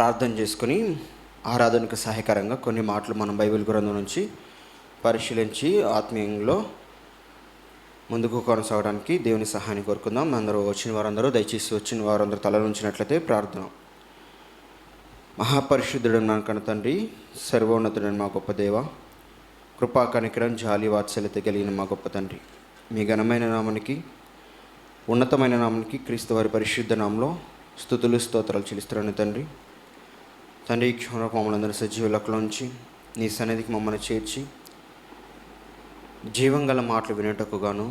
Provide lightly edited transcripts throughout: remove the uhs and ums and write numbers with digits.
ప్రార్థన చేసుకుని ఆరాధనకు సహాయకరంగా కొన్ని మాటలు మనం బైబిల్ గ్రంథం నుంచి పరిశీలించి ఆత్మీయంలో ముందుకు కొనసాగడానికి దేవుని సహాయాన్ని కోరుకుందాం. అందరూ వచ్చిన వారందరూ దయచేసి వచ్చిన వారందరూ తల ఉంచినట్లయితే ప్రార్థన. మహాపరిశుద్ధుడు నా కన్న తండ్రి, సర్వోన్నతుడని మా గొప్ప దేవ, కృపా కనికరం జాలి వాత్సల్యత కలిగిన మా గొప్ప తండ్రి, మీ ఘనమైన నామానికి ఉన్నతమైన నామానికి క్రీస్తు వారి పరిశుద్ధ నామంలో స్తుతులు స్తోత్రాలు చెల్లిస్తున్నాను తండ్రి. తండ్రి ఈ క్షణం మమ్మల్ని అందరూ సజీవ లెక్కలోంచి నీ సన్నిధికి మమ్మల్ని చేర్చి జీవంగల మాటలు వినేటకు గాను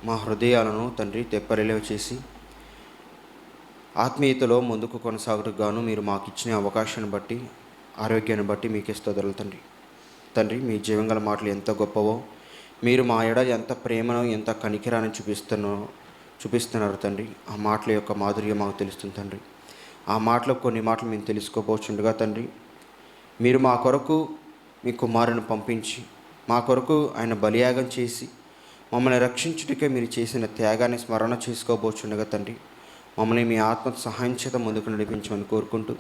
మా హృదయాలను తండ్రి తెప్పరిలేవ చేసి ఆత్మీయతలో ముందుకు కొనసాగటకు గాను మీరు మాకు ఇచ్చిన అవకాశాన్ని బట్టి, ఆరోగ్యాన్ని బట్టి మీకే స్తోత్రాలు తండ్రి. తండ్రి మీ జీవంగల మాటలు ఎంత గొప్పవో, మీరు మా ఎడ ఎంత ప్రేమను ఎంత కనికిరాన్ని చూపిస్తున్నారు తండ్రి. ఆ మాటల యొక్క మాధుర్యం మాకు తెలుస్తుంది తండ్రి. ఆ మాటలో కొన్ని మాటలు మేము తెలుసుకోబోచుండగా తండ్రి, మీరు మా కొరకు మీ కుమారుని పంపించి మా కొరకు ఆయన బలియాగం చేసి మమ్మల్ని రక్షించుటకే మీరు చేసిన త్యాగాన్ని స్మరణ చేసుకోబోచుండగా తండ్రి, మమ్మల్ని మీ ఆత్మ సహాయం చేత ముందుకు నడిపించమని కోరుకుంటూ,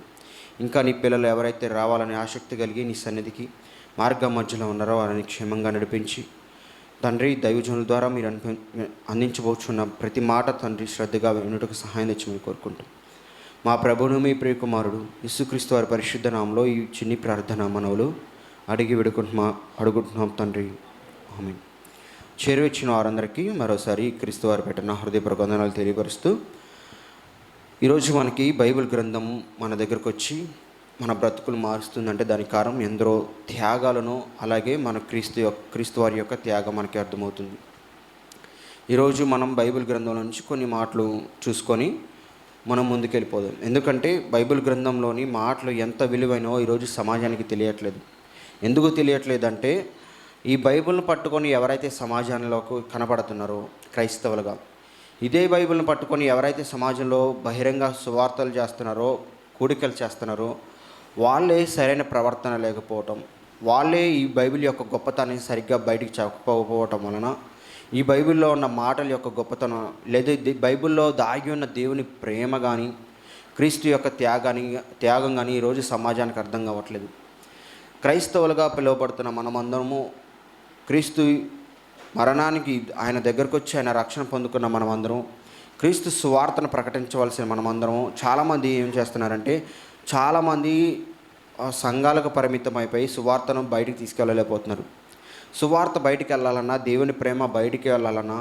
ఇంకా నీ పిల్లలు ఎవరైతే రావాలని ఆసక్తి కలిగి నీ సన్నిధికి మార్గం మధ్యలో ఉన్నారో వారిని క్షేమంగా నడిపించి తండ్రి, దైవజనుల ద్వారా మీరు అందించబోచున్న ప్రతి మాట తండ్రి శ్రద్ధగా వినుటకు సహాయం తెచ్చమని కోరుకుంటూ, మా ప్రభువును మీ ప్రియకుమారుడు యేసుక్రీస్తు వారి పరిశుద్ధ నామంలో ఈ చిన్ని ప్రార్థన మనవులు అడిగి అడుగుతున్నాం తండ్రి, ఆమేన్. చేరువచ్చిన వారందరికీ మరోసారి క్రీస్తు వారి పెట్టిన హృదయపూర్వక వందనాలు తెలియపరుస్తూ, ఈరోజు మనకి బైబిల్ గ్రంథం మన దగ్గరకు వచ్చి మన బ్రతుకులు మారుస్తుందంటే దానికి కారణం ఎందరో త్యాగాలను, అలాగే మన క్రీస్తు వారి యొక్క త్యాగం మనకి అర్థమవుతుంది. ఈరోజు మనం బైబిల్ గ్రంథంలో నుంచి కొన్ని మాటలు చూసుకొని మనం ముందుకెళ్ళిపోదాం. ఎందుకంటే బైబిల్ గ్రంథంలోని మాటలు ఎంత విలువైనో ఈరోజు సమాజానికి తెలియట్లేదు. ఎందుకు తెలియట్లేదంటే, ఈ బైబిల్ను పట్టుకొని ఎవరైతే సమాజంలోకి కనపడుతున్నారో క్రైస్తవులుగా, ఇదే బైబిల్ను పట్టుకొని ఎవరైతే సమాజంలో బహిరంగ సువార్తలు చేస్తున్నారో, కూడికలు చేస్తున్నారో, వాళ్ళే సరైన ప్రవర్తన లేకపోవటం, వాళ్ళే ఈ బైబిల్ యొక్క గొప్పతనాన్ని సరిగ్గా బయటికి చెప్పకపోవటం వలన ఈ బైబిల్లో ఉన్న మాటల యొక్క గొప్పతనం, లేదా బైబిల్లో దాగి ఉన్న దేవుని ప్రేమ కానీ క్రీస్తు యొక్క త్యాగం కానీ ఈరోజు సమాజానికి అర్థం కావట్లేదు. క్రైస్తవులుగా పిలువబడుతున్న మనమందరము, క్రీస్తు మరణానికి ఆయన దగ్గరకు వచ్చి ఆయన రక్షణ పొందుకున్న మనమందరం, క్రీస్తు సువార్తను ప్రకటించవలసిన మనమందరం, చాలామంది ఏం చేస్తున్నారంటే, చాలామంది సంఘాలకు పరిమితం అయిపోయి సువార్తను బయటికి తీసుకెళ్ళలేకపోతున్నారు. సువార్త బయటికి వెళ్ళాలన్నా, దేవుని ప్రేమ బయటికి వెళ్ళాలన్నా,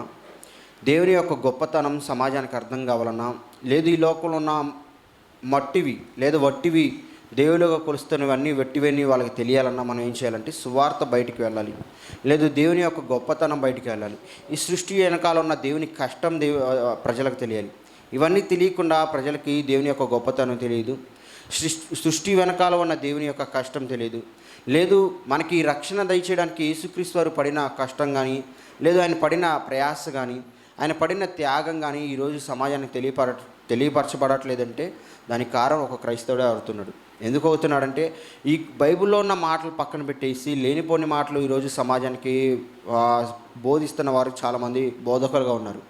దేవుని యొక్క గొప్పతనం సమాజానికి అర్థం కావాలన్నా, లేదు ఈ లోకంలో ఉన్న మట్టివి లేదా వట్టివి దేవులుగా కొలుస్తున్నవన్నీ వెట్టివన్నీ వాళ్ళకి తెలియాలన్నా మనం ఏం చేయాలంటే సువార్త బయటికి వెళ్ళాలి, లేదు దేవుని యొక్క గొప్పతనం బయటికి వెళ్ళాలి. ఈ సృష్టి వెనకాల ఉన్న దేవుని కష్టం ప్రజలకు తెలియాలి. ఇవన్నీ తెలియకుండా ప్రజలకి దేవుని యొక్క గొప్పతనం తెలియదు, సృష్టి వెనకాల ఉన్న దేవుని యొక్క కష్టం తెలియదు. లేదు మనకి రక్షణ దయచేయడానికి యేసుక్రీస్తు వారు పడిన కష్టం కానీ, లేదు ఆయన పడిన ప్రయాస కానీ, ఆయన పడిన త్యాగం కానీ ఈరోజు సమాజానికి తెలియపరచబడట్లేదంటే దానికి కారణం ఒక క్రైస్తవుడే అవుతున్నాడు. ఎందుకు అవుతున్నాడంటే, ఈ బైబిల్లో ఉన్న మాటలు పక్కన పెట్టేసి లేనిపోని మాటలు ఈరోజు సమాజానికి బోధిస్తున్న వారు చాలామంది బోధకులుగా ఉన్నారు.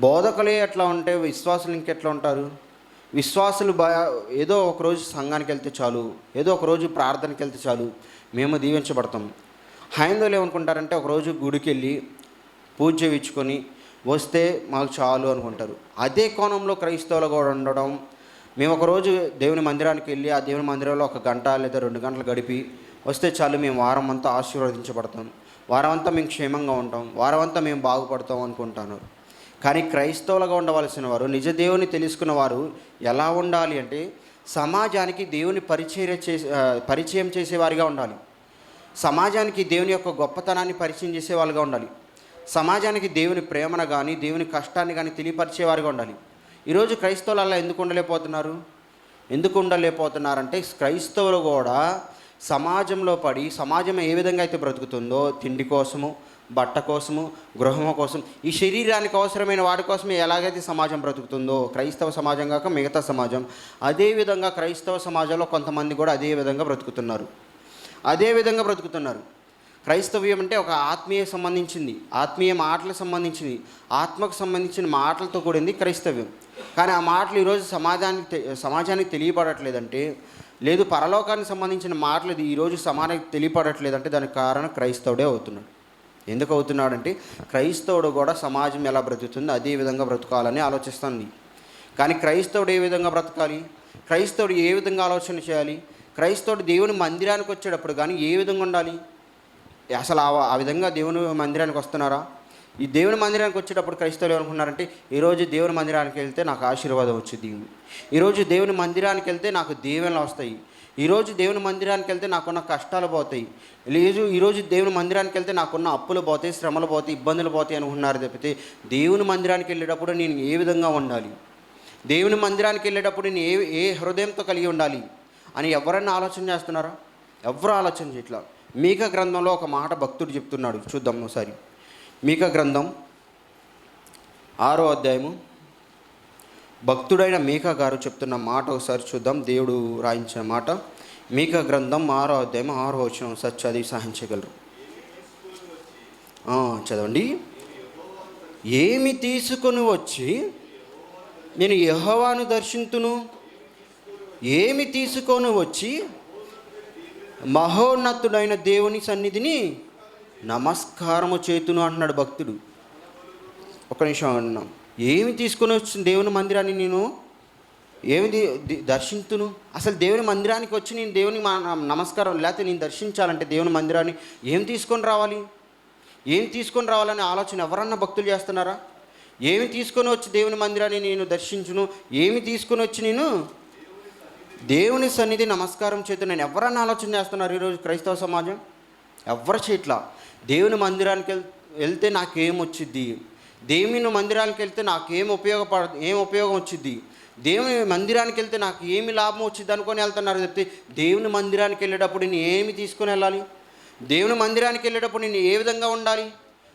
బోధకులే ఎట్లా ఉంటే విశ్వాసులు ఇంకెట్లా ఉంటారు? విశ్వాసులు ఏదో ఒకరోజు సంఘానికి వెళ్తే చాలు, ఏదో ఒకరోజు ప్రార్థనకి వెళ్తే చాలు, మేము దీవించబడతాం. హైందవులు ఏమనుకుంటారంటే, ఒకరోజు గుడికి వెళ్ళి పూజ చేయించుకొని వస్తే మాకు చాలు అనుకుంటారు. అదే కోణంలో క్రైస్తవులు కూడా ఉండడం, మేము ఒకరోజు దేవుని మందిరానికి వెళ్ళి ఆ దేవుని మందిరంలో 1 గంట లేదా 2 గంటలు గడిపి వస్తే చాలు, మేము వారం అంతా ఆశీర్వదించబడతాం, వారం అంతా మేము క్షేమంగా ఉంటాం, వారం అంతా మేము బాగుపడతాం అనుకుంటున్నారు. కానీ క్రైస్తవులుగా ఉండవలసిన వారు, నిజ దేవుని తెలుసుకున్న వారు ఎలా ఉండాలి అంటే, సమాజానికి దేవుని పరిచయం చేసేవారిగా ఉండాలి, సమాజానికి దేవుని యొక్క గొప్పతనాన్ని పరిచయం చేసేవాళ్ళుగా ఉండాలి, సమాజానికి దేవుని ప్రేమను కానీ దేవుని కష్టాన్ని కానీ తెలియపరిచేవారుగా ఉండాలి. ఈరోజు క్రైస్తవులు అలా ఎందుకు ఉండలేకపోతున్నారంటే, క్రైస్తవులు కూడా సమాజంలో పడి, సమాజం ఏ విధంగా అయితే బ్రతుకుతుందో, తిండి కోసము, బట్ట కోసము, గృహము కోసం, ఈ శరీరానికి అవసరమైన వాటి కోసమే ఎలాగైతే సమాజం బ్రతుకుతుందో, క్రైస్తవ సమాజం కాక మిగతా సమాజం, అదేవిధంగా క్రైస్తవ సమాజంలో కొంతమంది కూడా అదే విధంగా బ్రతుకుతున్నారు. క్రైస్తవ్యం అంటే ఒక ఆత్మీయ సంబంధించింది, ఆత్మీయ మాటలకు సంబంధించింది, ఆత్మకు సంబంధించిన మాటలతో కూడింది క్రైస్తవ్యం. కానీ ఆ మాటలు ఈరోజు సమాజానికి తెలియపడట్లేదంటే, లేదు పరలోకానికి సంబంధించిన మాటలు ఈరోజు సమాజానికి తెలియపడట్లేదంటే దానికి కారణం క్రైస్తవుడే అవుతున్నాడు. ఎందుకు అవుతున్నాడంటే క్రైస్తవుడు కూడా సమాజం ఎలా బ్రతుకుతుందో అదే విధంగా బ్రతకాలని ఆలోచిస్తుంది. కానీ క్రైస్తవుడు ఏ విధంగా బ్రతకాలి, క్రైస్తవుడు ఏ విధంగా ఆలోచన చేయాలి, క్రైస్తవుడు దేవుని మందిరానికి వచ్చేటప్పుడు కానీ ఏ విధంగా ఉండాలి, అసలు ఆ విధంగా దేవుని మందిరానికి వస్తున్నారా? ఈ దేవుని మందిరానికి వచ్చేటప్పుడు క్రైస్తవులు ఏమనుకున్నారంటే, ఈరోజు దేవుని మందిరానికి వెళ్తే నాకు ఆశీర్వాదం వచ్చింది, ఈరోజు దేవుని మందిరానికి వెళ్తే నాకు దీవెనలు వస్తాయి, ఈరోజు దేవుని మందిరానికి వెళ్తే నాకున్న కష్టాలు పోతాయి, ఈరోజు దేవుని మందిరానికి వెళ్తే నాకున్న అప్పులు పోతాయి, శ్రమలు పోతాయి, ఇబ్బందులు పోతాయి అనుకుంటున్నారు తప్పితే దేవుని మందిరానికి వెళ్ళేటప్పుడు నేను ఏ విధంగా ఉండాలి, దేవుని మందిరానికి వెళ్ళేటప్పుడు నేను ఏ హృదయంతో కలిగి ఉండాలి అని ఎవరన్నా ఆలోచన చేస్తున్నారా? ఎవరు ఆలోచన చేయట్లా. మీకా గ్రంథంలో ఒక మాట భక్తుడు చెప్తున్నాడు, చూద్దాం ఒకసారి. మీకా గ్రంథం 6వ అధ్యాయము భక్తుడైన మీకా గారు చెప్తున్న మాట ఒకసారి చూద్దాం. దేవుడు రాయించిన మాట. మీకా గ్రంథం 6వ అధ్యాయం 6వ వచనం ఒకసారి చదివి సహాయించగలరు? చదవండి. ఏమి తీసుకొని వచ్చి నేను యెహోవాను దర్శింతును, ఏమి తీసుకొని వచ్చి మహోన్నతుడైన దేవుని సన్నిధిని నమస్కారము చేతును అంటున్నాడు భక్తుడు. ఒక నిమిషం అన్నాం. ఏమి తీసుకొని వచ్చిన దేవుని మందిరాన్ని నేను ఏమి దర్శించును? అసలు దేవుని మందిరానికి వచ్చి నేను దేవుని నమస్కారం లేకపోతే నేను దర్శించాలంటే దేవుని మందిరాన్ని ఏం తీసుకొని రావాలి, ఏం తీసుకొని రావాలనే ఆలోచన ఎవరన్నా భక్తులు చేస్తున్నారా? ఏమి తీసుకొని వచ్చి దేవుని మందిరాన్ని నేను దర్శించును, ఏమి తీసుకొని వచ్చి నేను దేవుని సన్నిధి నమస్కారం చేతు నేను ఎవరన్నా ఆలోచన చేస్తున్నారు ఈరోజు క్రైస్తవ సమాజం? ఎవరు చేయట్లా. దేవుని మందిరానికి వెళ్తే నాకేం వచ్చిద్ది, దేవుని మందిరానికి వెళ్తే నాకు ఏం ఉపయోగం వచ్చిద్ది, దేవుని మందిరానికి వెళ్తే నాకు ఏమి లాభం వచ్చింది అనుకొని వెళ్తున్నారు చెప్తే, దేవుని మందిరానికి వెళ్ళేటప్పుడు నేను ఏమి తీసుకొని వెళ్ళాలి, దేవుని మందిరానికి వెళ్ళేటప్పుడు నేను ఏ విధంగా ఉండాలి,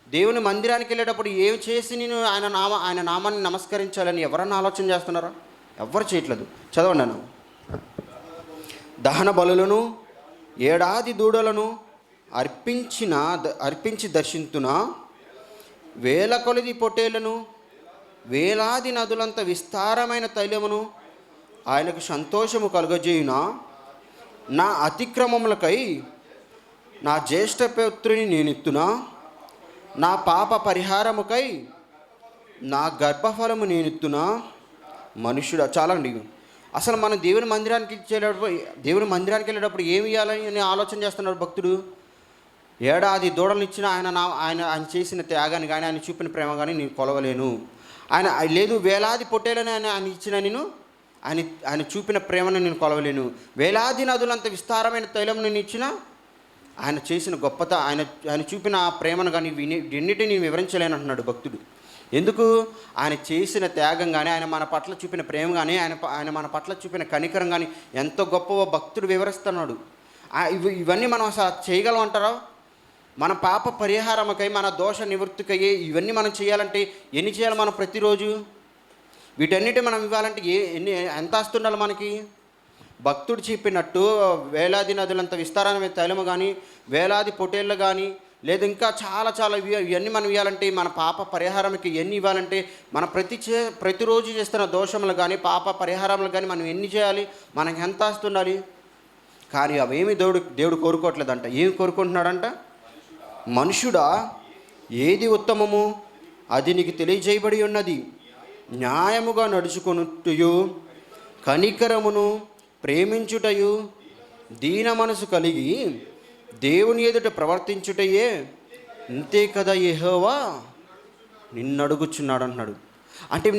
దేవుని మందిరానికి వెళ్ళేటప్పుడు ఏమి చేసి నేను ఆయన నామాన్ని నమస్కరించాలని ఎవరన్నా ఆలోచన చేస్తున్నారా? ఎవరు చేయట్లేదు. చదవండి. అన్న దహన బలులను ఏడాది దూడలను అర్పించి దర్శింతున, వేల కొలది పొట్టేళ్లను వేలాది నదులంత విస్తారమైన తైలమును ఆయనకు సంతోషము కలుగజేయున, నా అతిక్రమములకై నా జ్యేష్ఠపుత్రుని నేనెత్తునా, నా పాప పరిహారముకై నా గర్భఫలము నేనెత్తునా. మనుష్యుడా, చాలండి. అసలు మనం దేవుని మందిరానికి వెళ్ళేటప్పుడు ఏమి ఇవ్వాలని అని ఆలోచన చేస్తున్నాడు భక్తుడు. ఏడాది దూడలను ఇచ్చిన ఆయన చేసిన త్యాగాన్ని కానీ ఆయన చూపిన ప్రేమ కానీ నేను కొలవలేను. ఆయన లేదు, వేలాది పొట్టేలని ఆయన ఇచ్చిన ఆయన చూపిన ప్రేమను నేను కొలవలేను. వేలాది నదులంత విస్తారమైన తైలం నేను ఇచ్చిన ఆయన చేసిన గొప్పత, ఆయన చూపిన ఆ ప్రేమను కానీ ఎన్నిటిని నేను వివరించలేను అంటున్నాడు భక్తుడు. ఎందుకు? ఆయన చేసిన త్యాగం కానీ, ఆయన మన పట్ల చూపిన ప్రేమ కానీ, ఆయన మన పట్ల చూపిన కనికరం కానీ ఎంతో గొప్పవో భక్తుడు వివరిస్తున్నాడు. ఇవన్నీ మనం చేయగలం అంటారా? మన పాప పరిహారమకై, మన దోష నివృత్తికయ్యే ఇవన్నీ మనం చేయాలంటే ఎన్ని చేయాలి మనం ప్రతిరోజు? వీటన్నిటి మనం ఇవ్వాలంటే ఎంత ఆస్తుండాలి మనకి? భక్తుడు చెప్పినట్టు వేలాది నదులంత విస్తారమైన తైలము కానీ, వేలాది పొటేళ్ళు కానీ, లేదా ఇంకా చాలా ఇవన్నీ మనం ఇవ్వాలంటే, మన పాప పరిహారంకి ఎన్ని ఇవ్వాలంటే, మన ప్రతిరోజు చేస్తున్న దోషములు కానీ పాప పరిహారములు కానీ మనం ఎన్ని చేయాలి, మనకి ఎంత ఆస్తుండాలి? కానీ అవేమి దేవుడు కోరుకోవట్లేదంట. ఏమి కోరుకుంటున్నాడంట? మనుషుడా, ఏది ఉత్తమము అది నీకు తెలియజేయబడి ఉన్నది. న్యాయముగా నడుచుకొనుటయు, కనికరమును ప్రేమించుటయు, దీన మనసు కలిగి దేవుని ఎదుట ప్రవర్తించుటయే, ఇంతే కదా యెహోవా నిన్ను అడుగుచున్నాడు అంటున్నాడు. అంటే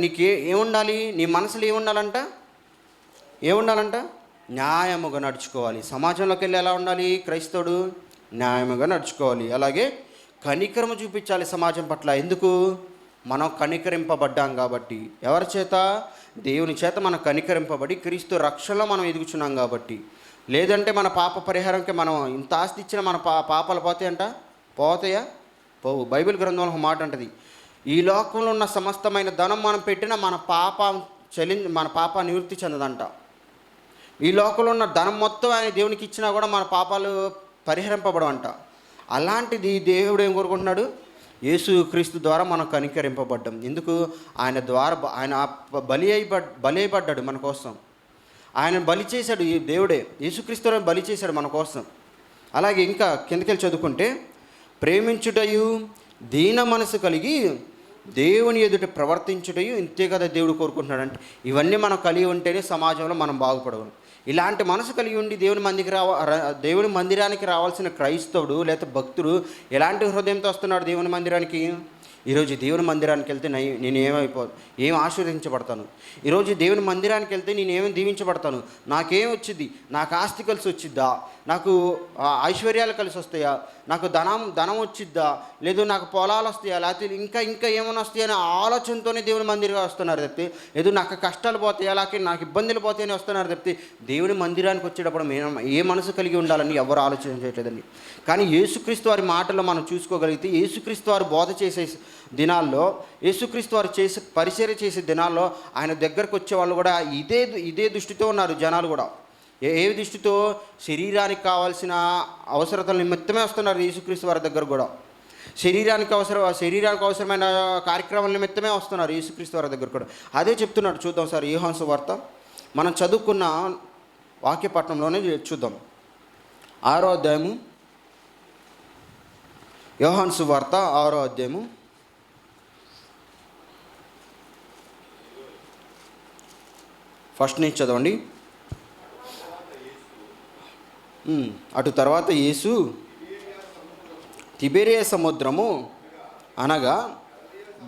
నీకే ఏముండాలి? నీ మనసులో ఏముండాలంట? న్యాయముగా నడుచుకోవాలి. సమాజంలోకి వెళ్ళి ఎలా ఉండాలి క్రైస్తవుడు? న్యాయముగా నడుచుకోవాలి. అలాగే కనికరము చూపించాలి సమాజం పట్ల. ఎందుకు? మనం కనికరింపబడ్డాం కాబట్టి. ఎవరి చేత? దేవుని చేత మనం కనికరింపబడి క్రీస్తు రక్షణలో మనం ఎదుగుచున్నాం కాబట్టి. లేదంటే మన పాప పరిహారంకి మనం ఇంత ఆస్తి ఇచ్చిన మన పాపాలు పోతాయా? పోవు. బైబిల్ గ్రంథంలో ఒక మాట అంటది, ఈ లోకంలో ఉన్న సమస్తమైన ధనం మనం పెట్టినా మన పాప నివృత్తి చెందదంట. ఈ లోకంలో ఉన్న ధనం మొత్తం ఆయన దేవునికి ఇచ్చినా కూడా మన పాపాలు పరిహరింపబడవంట. అలాంటిది దేవుడు ఏం కోరుకుంటున్నాడు? యేసుక్రీస్తు ద్వారా మనం కనికరింపబడ్డాం. ఎందుకు? ఆయన ద్వారా ఆయన బలి అయిపడ్డాడు మన కోసం. ఆయన బలి చేశాడు, ఈ దేవుడే యేసుక్రీస్తు బలి చేశాడు మన కోసం. అలాగే ఇంకా కిందకెళ్ళి చదువుకుంటే, ప్రేమించుటయు దీన మనసు కలిగి దేవుని ఎదుట ప్రవర్తించుటయు ఇంతే కదా దేవుడు కోరుకుంటున్నాడు. అంటే ఇవన్నీ మనం కలిగి ఉంటేనే సమాజంలో మనం బాగుపడగలం. ఇలాంటి మనసు కలిగి ఉండి దేవుని మందిరానికి రావాల్సిన క్రైస్తవుడు లేదా భక్తుడు ఎలాంటి హృదయంతో వస్తున్నాడు దేవుని మందిరానికి? ఈరోజు దేవుని మందిరానికి వెళ్తే నేను ఏం ఆశీర్వదించబడతాను? ఈరోజు దేవుని మందిరానికి వెళ్తే నేను ఏమేమి దీవించబడతాను? నాకేం వచ్చింది? నాకు ఆస్తి కలిసి వచ్చిద్దా? నాకు ఐశ్వర్యాలు కలిసి వస్తాయా? నాకు ధనం వచ్చిద్దా? లేదు నాకు పొలాలు వస్తాయా? లేకపోతే ఇంకా ఏమైనా వస్తాయా అనే ఆలోచనతోనే దేవుని మందిరం వస్తున్నారు తప్పితే, లేదు నాకు కష్టాలు పోతాయా, లేకపోతే నాకు ఇబ్బందులు పోతాయని వస్తున్నారు తప్పితే, దేవుని మందిరానికి వచ్చేటప్పుడు ఏ మనసు కలిగి ఉండాలని ఎవరు ఆలోచన చేయట్లేదండి. కానీ యేసుక్రీస్తు వారి మాటల్లో మనం చూసుకోగలిగితే, యేసుక్రీస్తు వారు బోధ చేసే దినాల్లో, యేసుక్రీస్తు వారు పరిచర్య చేసే దినాల్లో ఆయన దగ్గరకు వచ్చే వాళ్ళు కూడా ఇదే దృష్టితో ఉన్నారు. జనాలు కూడా ఏ దృష్టితో? శరీరానికి కావాల్సిన అవసరతల నిమిత్తమే వస్తున్నారు యేసుక్రీస్తు వారి దగ్గర కూడా. శరీరానికి అవసరమైన కార్యక్రమాల నిమిత్తమే వస్తున్నారు యేసుక్రీస్తు వారి దగ్గర కూడా. అదే చెప్తున్నాడు. చూద్దాం సార్, యోహాను సువార్త మనం చదువుకున్న వాక్యపట్నంలోనే చూద్దాం. 6వ అధ్యాయము, యోహాను సువార్త 6వ అధ్యాయము ఫస్ట్ నుంచి చదవండి. అటు తర్వాత యేసు తిబెరియా సముద్రము అనగా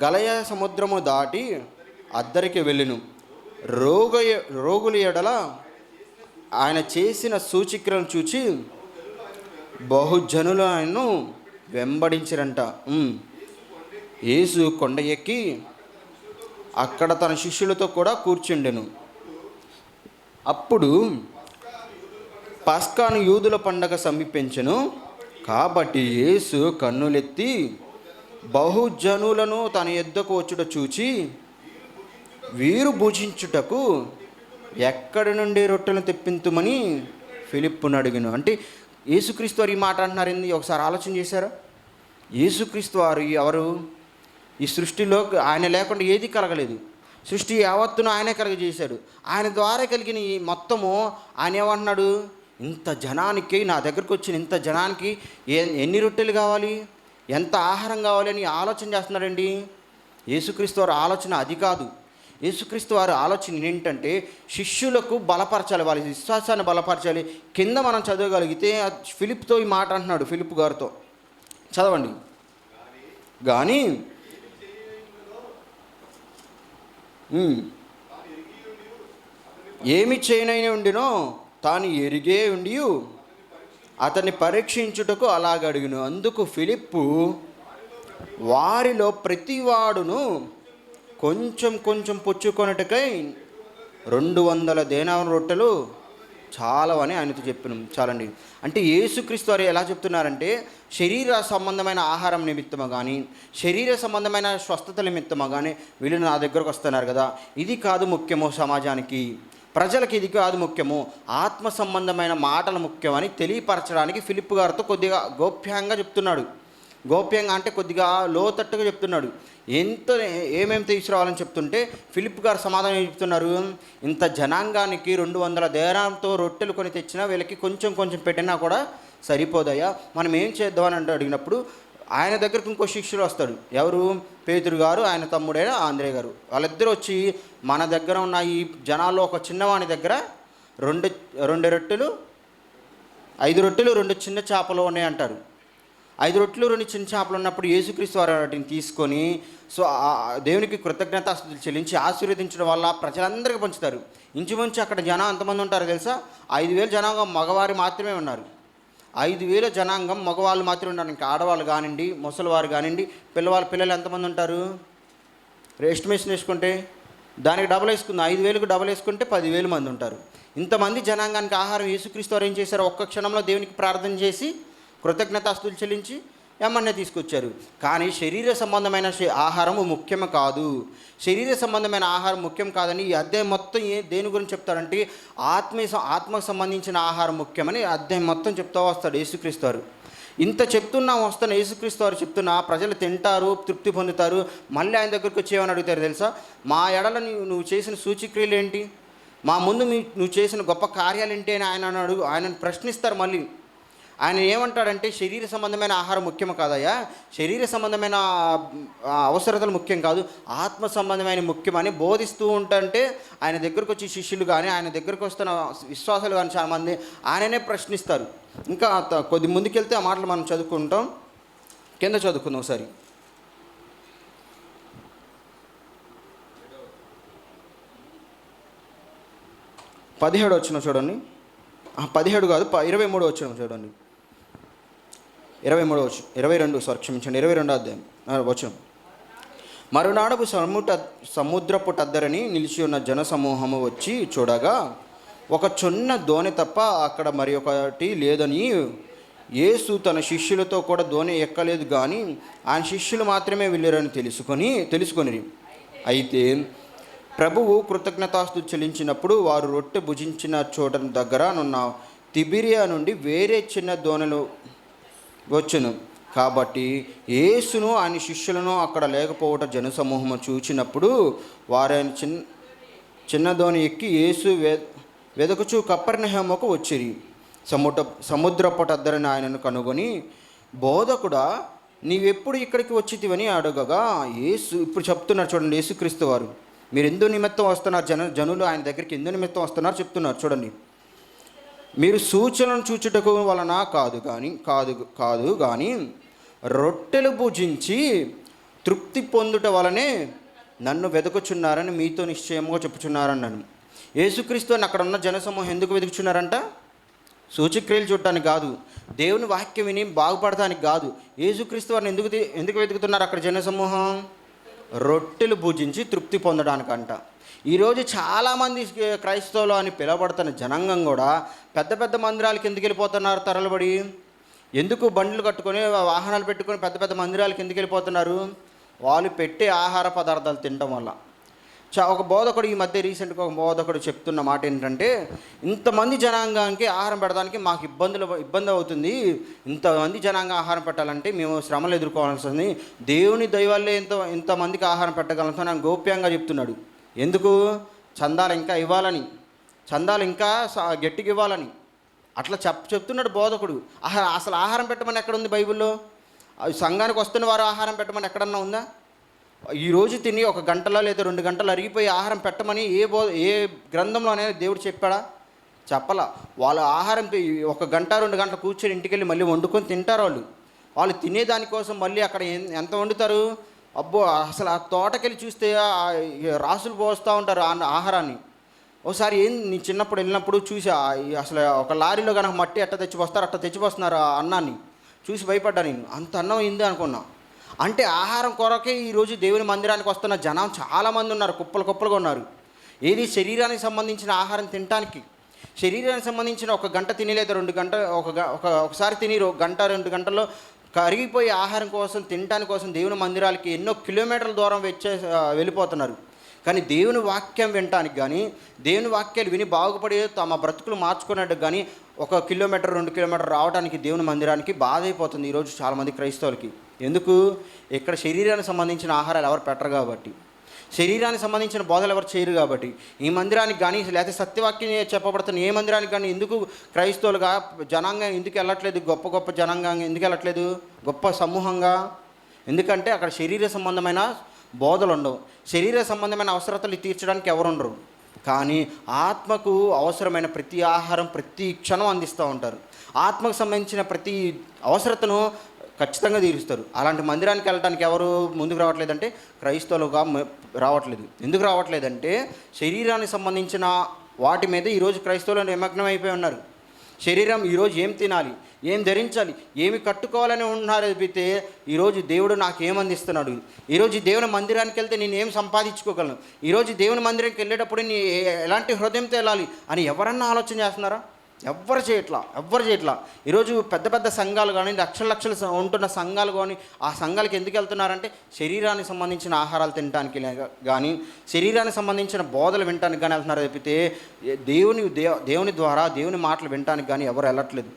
గలయ సముద్రము దాటి అద్దరికి వెళ్ళెను. రోగుల ఎడల ఆయన చేసిన సూచక్రియలను చూచి బహుజనులు ఆయన్ను వెంబడించిరంట. యేసు కొండ ఎక్కి అక్కడ తన శిష్యులతో కూడా కూర్చుండెను. అప్పుడు పస్కాను యూదుల పండగ సమీపించెను. కాబట్టి యేసు కన్నులెత్తి బహుజనులను తన యొద్దకు వచ్చుట చూచి, వీరు భుజించుటకు ఎక్కడి నుండి రొట్టెలను తెప్పింతుమని ఫిలిప్పును అడిగాను. అంటే యేసుక్రీస్తు వారు ఈ మాట అంటున్నారండి. ఒకసారి ఆలోచన చేశారా? యేసుక్రీస్తు వారు ఎవరు? ఈ సృష్టిలో ఆయన లేకుండా ఏది కలగలేదు. సృష్టి యావత్తును ఆయనే కలగజేశాడు. ఆయన ద్వారా కలిగిన ఈ మొత్తము ఆయన ఏమంటున్నాడు? ఇంత జనానికి, నా దగ్గరకు వచ్చిన ఇంత జనానికి ఎన్ని రొట్టెలు కావాలి, ఎంత ఆహారం కావాలి అని ఆలోచన చేస్తున్నారండి. యేసుక్రీస్తు వారి ఆలోచన అది కాదు. యేసుక్రీస్తు వారి ఆలోచన ఏంటంటే, శిష్యులకు బలపరచాలి, వాళ్ళ విశ్వాసాన్ని బలపరచాలి. కింద మనం చదవగలిగితే ఫిలిప్తో ఈ మాట అంటున్నాడు, ఫిలిప్ గారితో చదవండి. కానీ ఏమి చేయనైనా ఉండినో తాను ఎరిగే ఉండి అతన్ని పరీక్షించుటకు అలాగడిగిను. అందుకు ఫిలిప్పు, వారిలో ప్రతివాడును కొంచెం పుచ్చుకొనుటకై 200 దేనార రొట్టెలు చాలవని ఆయనతో చెప్పినాం. చాలండి. అంటే యేసుక్రీస్తు వారు ఎలా చెప్తున్నారంటే, శరీర సంబంధమైన ఆహారం నిమిత్తమో కానీ, శరీర సంబంధమైన స్వస్థత నిమిత్తమో కానీ వీళ్ళు నా దగ్గరకు వస్తున్నారు కదా, ఇది కాదు ముఖ్యమో సమాజానికి, ప్రజలకు ఇది కాదు ముఖ్యము, ఆత్మ సంబంధమైన మాటలు ముఖ్యమని తెలియపరచడానికి ఫిలిప్ గారితో కొద్దిగా గోప్యంగా చెప్తున్నాడు. గోప్యంగా అంటే కొద్దిగా లోతట్టుగా చెప్తున్నాడు. ఏమేమి తీసుకురావాలని చెప్తుంటే ఫిలిప్ గారు సమాధానం చెప్తున్నారు. ఇంత జనాంగానికి 200 దేనాలతో రొట్టెలు కొని తెచ్చినా వీళ్ళకి కొంచెం పెట్టినా కూడా సరిపోదయ్యా, మనం ఏం చేద్దామని అంటే అడిగినప్పుడు ఆయన దగ్గరకు ఇంకో శిష్యుడు వస్తాడు. ఎవరు? పేతురు గారు, ఆయన తమ్ముడైన ఆంద్రే గారు. వాళ్ళిద్దరూ వచ్చి, మన దగ్గర ఉన్న ఈ జనాల్లో ఒక చిన్నవాని దగ్గర 2 రొట్టెలు 5 రొట్టెలు 2 చిన్న చేపలు ఉన్నాయి అంటారు. 5 రొట్టెలు 2 చిన్న చేపలు ఉన్నప్పుడు యేసుక్రీస్తు వారు వాటిని తీసుకొని దేవునికి కృతజ్ఞతాస్తుతులు చెల్లించి ఆశీర్వదించడం వల్ల ప్రజలందరికీ పంచుతారు. ఇంచుమించు అక్కడ జనం ఎంతమంది ఉంటారో తెలుసా? 5,000 జనాంగం మగవారు మాత్రమే ఉన్నారు. 5,000 జనాంగం మగవాళ్ళు మాత్రమే ఉన్నారు. ఇంకా ఆడవాళ్ళు కానివ్వండి, ముసలివారు కానివ్వండి, పిల్లలు ఎంతమంది ఉంటారు? ఎస్టిమేషన్ వేసుకుంటే దానికి డబల్ వేసుకుంది, 5,000కు డబల్ వేసుకుంటే 10,000 మంది ఉంటారు. ఇంతమంది జనాంగానికి ఆహారం యేసుక్రీస్తు వారు ఏం చేశారు? ఒక్క క్షణంలో దేవునికి ప్రార్థన చేసి కృతజ్ఞతాస్తుతులు చెల్లించి ఏమన్నా తీసుకొచ్చారు. కానీ శరీర సంబంధమైన ఆహారము ముఖ్యము కాదు. శరీర సంబంధమైన ఆహారం ముఖ్యం కాదని ఈ అధ్యాయం మొత్తం దేని గురించి చెప్తారంటే, ఆత్మకు సంబంధించిన ఆహారం ముఖ్యమని అధ్యాయం మొత్తం చెప్తూ వస్తాడు యేసుక్రీస్తు వారు. ఇంత చెప్తున్నా వస్తున్న యేసుక్రీస్తు వారు చెప్తున్నా ప్రజలు తింటారు, తృప్తి పొందుతారు, మళ్ళీ ఆయన దగ్గరికి వచ్చి ఏమని అడుగుతారు తెలుసా? మా ఎడల నువ్వు చేసిన సూచక్రియలు ఏంటి, మా ముందు నువ్వు చేసిన గొప్ప కార్యాలు ఏంటి అని ఆయనను ప్రశ్నిస్తారు. మళ్ళీ ఆయన ఏమంటాడంటే, శరీర సంబంధమైన ఆహారం ముఖ్యం కాదయ్యా, శరీర సంబంధమైన అవసరతలు ముఖ్యం కాదు, ఆత్మ సంబంధమైన ముఖ్యమని బోధిస్తూ ఉంటే ఆయన దగ్గరకు వచ్చి శిష్యులు కానీ ఆయన దగ్గరకు వస్తున్న విశ్వాసాలు కానీ చాలామంది ఆయననే ప్రశ్నిస్తారు. ఇంకా కొద్ది ముందుకెళ్తే ఆ మాటలు మనం చదువుకుంటాం. కింద చదువుకుందాం ఒకసారి. 17 వచ్చిన చూడండి. 17 కాదు, 23 వచ్చిన చూడండి. 22 అధ్యాయం వచ్చిన. మరునాడు సముద్రపు టద్దరని నిలిచి ఉన్న జనసమూహము వచ్చి చూడగా ఒక చిన్న దోణి తప్ప అక్కడ మరి ఒకటి లేదని యేసు తన శిష్యులతో కూడా దోణి ఎక్కలేదు, కానీ ఆయన శిష్యులు మాత్రమే వెళ్ళారని తెలుసుకొని అయితే ప్రభువు కృతజ్ఞతాస్తుతి చెల్లించినప్పుడు వారు రొట్టె భుజించిన చోట దగ్గర నున్న తిబిరియా నుండి వేరే చిన్న దోణిలు వచ్చును. కాబట్టి యేసును ఆయన శిష్యులను అక్కడ లేకపోవట జనసమూహము చూచినప్పుడు వారైన చిన్న దోణి ఎక్కి యేసు వెదకుచు కపెర్నహూముకు వచ్చిరి. సముద్రపు టద్దరని ఆయనను కనుగొని, బోధకుడా, నీవెప్పుడు ఇక్కడికి వచ్చితివని అడగగా యేసు, ఇప్పుడు చెప్తున్నారు చూడండి యేసుక్రీస్తు వారు, మీరు ఎందు నిమిత్తం వస్తున్నారు, జనులు ఆయన దగ్గరికి ఎందు నిమిత్తం వస్తున్నారు చెప్తున్నారు చూడండి. మీరు సూచనలను చూచుటకు వలన కాదు కానీ రొట్టెలు భుజించి తృప్తి పొందుట వలనే నన్ను వెతుకుచున్నారని మీతో నిశ్చయముగా చెప్పుచున్నారన్నాను. యేసుక్రీస్తుని అక్కడ ఉన్న జనసమూహం ఎందుకు వెతుకుచున్నారంట? సూచక్రియలు చూడటానికి కాదు, దేవుని వాక్యం విని బాగుపడటానికి కాదు. యేసుక్రీస్తు వారిని ఎందుకు వెతుకుతున్నారు అక్కడ జనసమూహం? రొట్టెలు భుజించి తృప్తి పొందడానికంట. ఈరోజు చాలామంది క్రైస్తవులు అని పిలువబడుతున్న జనాంగం కూడా పెద్ద పెద్ద మందిరాలకు ఎందుకు వెళ్ళిపోతున్నారు తరలిబడి? ఎందుకు బండ్లు కట్టుకొని వాహనాలు పెట్టుకొని పెద్ద పెద్ద మందిరాలకు ఎందుకు వెళ్ళిపోతున్నారు? వాళ్ళు పెట్టే ఆహార పదార్థాలు తినడం వల్ల. ఒక బోధకుడు ఈ మధ్య రీసెంట్గా ఒక బోధకుడు చెప్తున్న మాట ఏంటంటే, ఇంతమంది జనాంగానికి ఆహారం పెట్టడానికి మాకు ఇబ్బంది అవుతుంది, ఇంతమంది జనాంగం ఆహారం పెట్టాలంటే మేము శ్రమలు ఎదుర్కోవాల్సి వస్తుంది, దేవుని దయవల్లే ఇంతమందికి ఆహారం పెట్టగలుగుతాం అని గోప్యంగా చెప్తున్నాడు. ఎందుకు? చందాలు ఇంకా గట్టిగా ఇవ్వాలని అట్లా చెప్తున్నాడు బోధకుడు. అసలు ఆహారం పెట్టమని ఎక్కడుంది బైబిల్లో? సంఘానికి వస్తున్న వారు ఆహారం పెట్టమని ఎక్కడన్నా ఉందా? ఈరోజు తిని 1 గంటలో లేదా 2 గంటలు అరిగిపోయి ఆహారం పెట్టమని ఏ గ్రంథంలో అనేది దేవుడు చెప్పాడా? చెప్పలా. వాళ్ళు ఆహారం 1 గంట 2 గంటలు కూర్చొని ఇంటికి వెళ్ళి మళ్ళీ వండుకొని తింటారు. వాళ్ళు తినేదానికోసం మళ్ళీ అక్కడ ఎంత వండుతారు? అబ్బో, అసలు ఆ తోటకెళ్ళి చూస్తే రాసులు పోస్తూ ఉంటారు ఆహారాన్ని. ఒకసారి నీ చిన్నప్పుడు వెళ్ళినప్పుడు చూసి అసలు ఒక లారీలో కనుక మట్టి అట్ట తెచ్చిపోస్తున్నారు ఆ అన్నాన్ని చూసి భయపడ్డా నేను. అంత అన్నం అయింది అనుకున్నా. అంటే ఆహారం కొరకే ఈరోజు దేవుని మందిరానికి వస్తున్న జనం చాలామంది ఉన్నారు, కుప్పలుగా ఉన్నారు. ఏది? శరీరానికి సంబంధించిన ఆహారం తినటానికి. శరీరానికి సంబంధించిన 1 గంట తిని లేదా 2 గంట ఒకసారి తిని 1 గంట 2 గంటల్లో కరిగిపోయే ఆహారం కోసం తినటానికి కోసం దేవుని మందిరాలకి ఎన్నో కిలోమీటర్ల దూరం వెళ్ళిపోతున్నారు. కానీ దేవుని వాక్యం వినటానికి కానీ, దేవుని వాక్యాలు విని బాగుపడి తమ బ్రతుకులు మార్చుకున్నట్టు కానీ 1 కిలోమీటర్ 2 కిలోమీటర్ రావడానికి దేవుని మందిరానికి బాధ అయిపోతుంది ఈరోజు చాలామంది క్రైస్తవులకి. ఎందుకు? ఇక్కడ శరీరానికి సంబంధించిన ఆహారాలు ఎవరు పెట్టరు కాబట్టి, శరీరానికి సంబంధించిన బోధలు ఎవరు చేయరు కాబట్టి, ఈ మందిరానికి కానీ లేకపోతే సత్యవాక్యం చెప్పబడుతున్న ఏ మందిరానికి కానీ ఎందుకు క్రైస్తవులుగా జనాంగం ఎందుకు వెళ్ళట్లేదు? గొప్ప జనాంగంగా ఎందుకు వెళ్ళట్లేదు? గొప్ప సమూహంగా. ఎందుకంటే అక్కడ శరీర సంబంధమైన బోధలు ఉండవు, శరీర సంబంధమైన అవసరతలు తీర్చడానికి ఎవరు ఉండరు. కానీ ఆత్మకు అవసరమైన ప్రతి ఆహారం ప్రతి క్షణం అందిస్తూ ఉంటారు. ఆత్మకు సంబంధించిన ప్రతి అవసరతను ఖచ్చితంగా తీరుస్తారు. అలాంటి మందిరానికి వెళ్ళడానికి ఎవరు ముందుకు రావట్లేదంటే క్రైస్తవులుగా రావట్లేదు. ఎందుకు రావట్లేదంటే శరీరానికి సంబంధించిన వాటి మీద ఈరోజు క్రైస్తవులు నిమగ్నం అయిపోయి ఉన్నారు. శరీరం ఈరోజు ఏం తినాలి, ఏం ధరించాలి, ఏమి కట్టుకోవాలని ఉన్నారు తప్పితే ఈరోజు దేవుడు నాకు ఏమందిస్తున్నాడు, ఈరోజు దేవుని మందిరానికి వెళ్తే నేను ఏం సంపాదించుకోగలను, ఈరోజు దేవుని మందిరానికి వెళ్ళేటప్పుడు నేను ఎలాంటి హృదయంతో వెళ్ళాలి అని ఎవరన్నా ఆలోచన చేస్తున్నారా? ఎవ్వరు చేయట్లా. ఈరోజు పెద్ద సంఘాలు కానీ లక్షలు ఉంటున్న సంఘాలు కానీ ఆ సంఘాలకు ఎందుకు వెళ్తున్నారంటే శరీరానికి సంబంధించిన ఆహారాలు తినడానికి కానీ, శరీరానికి సంబంధించిన బోధలు వినటానికి కానీ వెళ్తున్నారు తప్పితే దేవుని ద్వారా దేవుని మాటలు వినటానికి కానీ ఎవరు వెళ్ళట్లేదు.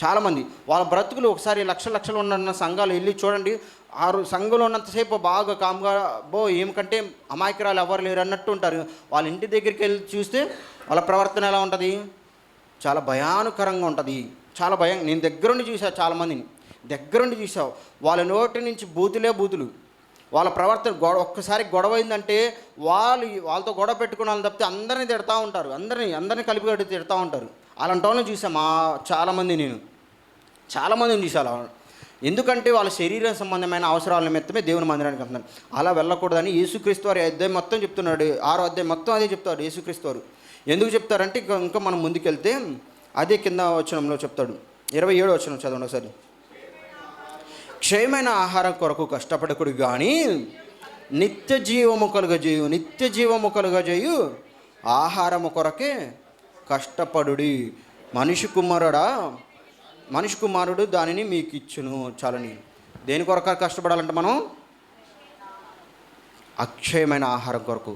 చాలామంది వాళ్ళ బ్రతుకులు ఒకసారి లక్షలు ఉన్న సంఘాలు వెళ్ళి చూడండి. సంఘంలో ఉన్నంతసేపు బాగా కామ్గా ఏమికంటే అమాయకురాలు ఎవరు లేరు అన్నట్టు ఉంటారు. వాళ్ళ ఇంటి దగ్గరికి వెళ్ళి చూస్తే వాళ్ళ ప్రవర్తన ఎలా ఉంటుంది? చాలా భయానకరంగా ఉంటుంది. చాలా భయం. నేను దగ్గరుండి చూసా, చాలామందిని దగ్గరుండి చూసావు. వాళ్ళ నోటి నుంచి బూతులు. వాళ్ళ ప్రవర్తన ఒక్కసారి గొడవ అయిందంటే వాళ్ళతో గొడవ పెట్టుకున్న వాళ్ళని తప్పితే అందరినీ తిడతా ఉంటారు. అందరినీ కలిపి తిడతా ఉంటారు. అలాంటి వాళ్ళని చూసాం నేను చాలామందిని చూసాను. ఎందుకంటే వాళ్ళ శరీర సంబంధమైన అవసరాల నిమిత్తమే దేవుని మందిరానికి వెళ్తున్నారు. అలా వెళ్ళకూడదని యేసుక్రీస్తు వారి అధ్యాయం మొత్తం చెప్తున్నాడు. 6వ అధ్యాయం మొత్తం అదే చెప్తాడు యేసుక్రీస్తు వారు. ఎందుకు చెప్తారంటే ఇంకా మనం ముందుకెళ్తే అదే కింద వచనంలో చెప్తాడు. 27వ వచనం చదవండి ఒకసారి. క్షయమైన ఆహారం కొరకు కష్టపడకుడు కానీ నిత్య జీవము కలుగజేయు ఆహారము కొరకే కష్టపడుడి. మనిషి కుమారుడు దానిని మీకు ఇచ్చును. చాలని దేని కొరకు కష్టపడాలంటే మనం అక్షయమైన ఆహారం కొరకు.